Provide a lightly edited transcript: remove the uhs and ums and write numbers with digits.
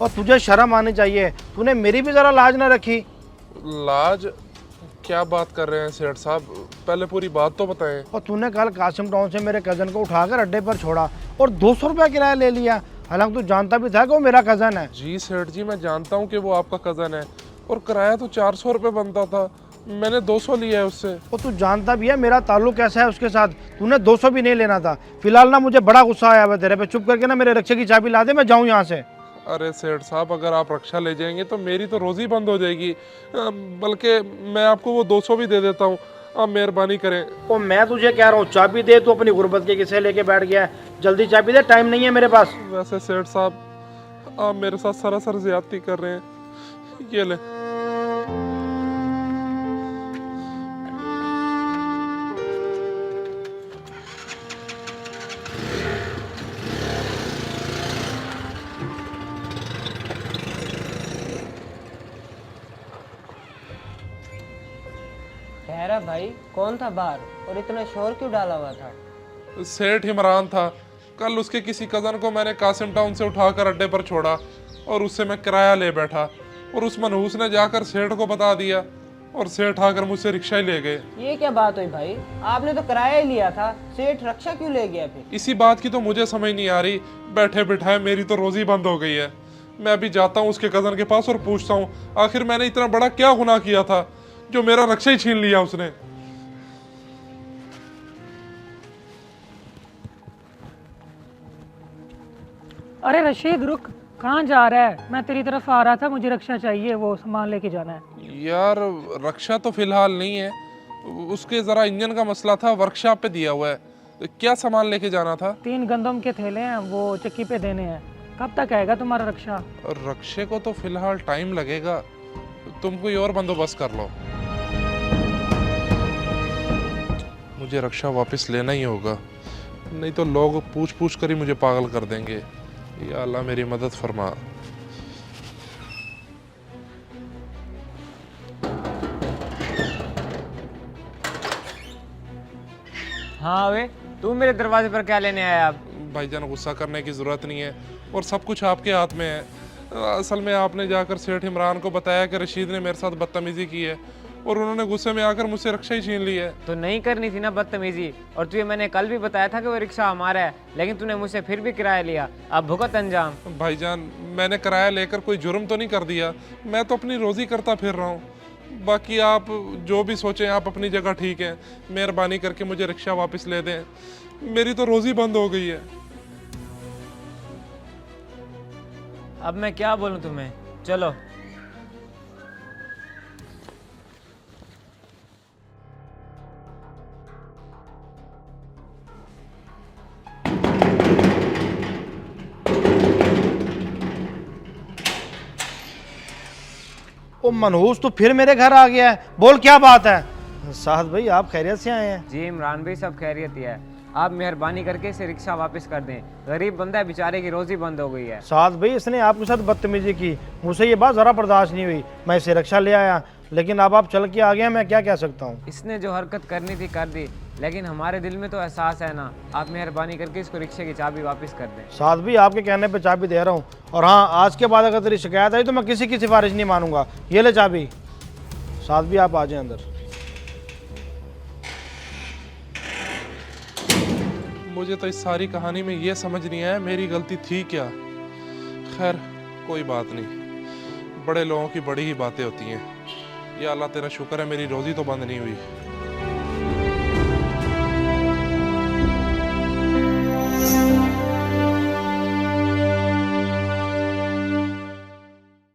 और तुझे शर्म आनी चाहिए, तूने मेरी भी ज़रा लाज ना रखी। लाज? क्या बात कर रहे हैं सेठ साहब, पहले पूरी बात तो बताएं। और तूने कल कासिम टाउन से मेरे कज़न को उठाकर अड्डे पर छोड़ा और 200 रुपया किराया ले लिया, हालांकि तू जानता भी था कि वो मेरा कज़न है। जी सेठ जी, मैं जानता हूँ कि वो आपका कज़न है, और किराया तो 400 रुपये बनता था, मैंने 200 लिया है उससे। और तू जानता भी है मेरा ताल्लुक कैसा है उसके साथ, तूने 200 भी नहीं लेना था। फिलहाल ना मुझे बड़ा गुस्सा आया हुआ तेरे पे, चुप करके ना मेरे रिक्शे की चाबी ला दे, मैं जाऊँ यहाँ से। अरे सेठ साहब, अगर आप रक्षा ले जाएंगे तो मेरी तो रोज़ी बंद हो जाएगी, बल्कि मैं आपको वो 200 भी दे देता हूँ, आप मेहरबानी करें। ओ मैं तुझे कह रहा हूँ चाबी दे, तू अपनी गुर्बत के किस्से लेके बैठ गया है, जल्दी चाबी दे, टाइम नहीं है मेरे पास। वैसे सेठ साहब, आप मेरे साथ सरासर ज्यादती कर रहे हैं, ये ले। ठहरा भाई, कौन था बाहर और इतना शोर क्यों डाला हुआ था? सेठ इमरान था। कल उसके किसी कज़न को मैंने कासिम टाउन से उठाकर अड्डे पर छोड़ा और उससे मैं किराया ले बैठा, और उस मनहूस ने जाकर सेठ को बता दिया और सेठ आकर मुझसे रिक्शा ही ले गए। ये क्या बात हुई भाई, आपने तो किराया ही लिया था, सेठ रक्षा क्यों ले गया फिर? इसी बात की तो मुझे समझ नहीं आ रही, बैठे बिठाए मेरी तो रोजी बंद हो गई है। मैं अभी जाता हूँ उसके कज़न के पास और पूछता हूँ आखिर मैंने इतना बड़ा क्या गुनाह किया था जो मेरा रक्षा ही छीन लिया उसने। अरे रशीद रुक, कहाँ जा रहा है? मैं तेरी तरफ आ रहा था, मुझे रक्षा चाहिए, वो सामान लेके जाना है। यार रक्षा तो फिलहाल नहीं है, उसके ज़रा इंजन का मसला था, वर्कशॉप पे दिया हुआ है। क्या सामान लेके जाना था? 3 गंदम के थैले हैं, वो चक्की पे देने हैं। कब तक आएगा तुम्हारा रक्षा? रक्षे को तो फिलहाल टाइम लगेगा, तुम कोई और बंदोबस्त कर लो। मुझे रक्षा वापस लेना ही होगा, नहीं तो लोग पूछ पूछ कर ही मुझे पागल कर देंगे। या अल्लाह मेरी मदद फरमा। हाँ वे, तू मेरे दरवाजे पर क्या लेने आया? अब भाईजान गुस्सा करने की ज़रूरत नहीं है, और सब कुछ आपके हाथ में है। असल में आपने जाकर सेठ इमरान को बताया कि रशीद ने मेरे साथ बदतमीज़ी की है, और उन्होंने गुस्से में आकर मुझसे रक्षा ही छीन ली है। तो नहीं करनी थी ना बदतमीजी, और तुझे मैंने कल भी बताया था कि वो रिक्शा हमारा है, लेकिन तूने मुझसे फिर भी किराया लिया। अब भुगत अंजाम। भाईजान मैंने किराया लेकर कोई जुर्म तो नहीं कर दिया, मैं तो अपनी रोज़ी करता फिर रहा हूँ। बाकी आप जो भी सोचें, आप अपनी जगह ठीक हैं, मेहरबानी करके मुझे रिक्शा वापस ले दें, मेरी तो रोज़ी बंद हो गई है। अब मैं क्या बोलूँ तुम्हें, चलो। ओ मनहूस तू फिर मेरे घर आ गया है, बोल क्या बात है? साहब भाई आप खैरियत से आए हैं? जी इमरान भाई, सब खैरियत ही है। आप मेहरबानी करके इसे रिक्शा वापस कर दें, गरीब बंदा है, बेचारे की रोजी बंद हो गई है। साहब भाई इसने आपके साथ बदतमीजी की, मुझसे ये बात ज़रा बर्दाश्त नहीं हुई, मैं इसे रक्षा ले आया, लेकिन अब आप चल के आ गए, मैं क्या कह सकता हूँ। इसने जो हरकत करनी थी कर दी, लेकिन हमारे दिल में तो एहसास है ना। आप मेहरबानी करके इसको रिक्शे की चाबी वापस कर दें। साथ भी आपके कहने पे चाबी दे रहा हूँ, और हाँ आज के बाद अगर तेरी शिकायत आई तो मैं किसी की सिफारिश नहीं मानूंगा। ये ले चाबी। साथ भी आप आ जाएं अंदर। मुझे तो इस सारी कहानी में ये समझ नहीं आया मेरी गलती थी क्या। खैर कोई बात नहीं, बड़े लोगों की बड़ी ही बातें होती हैं। या अल्लाह तेरा शुक्र है मेरी रोज़ी तो बंद नहीं हुई।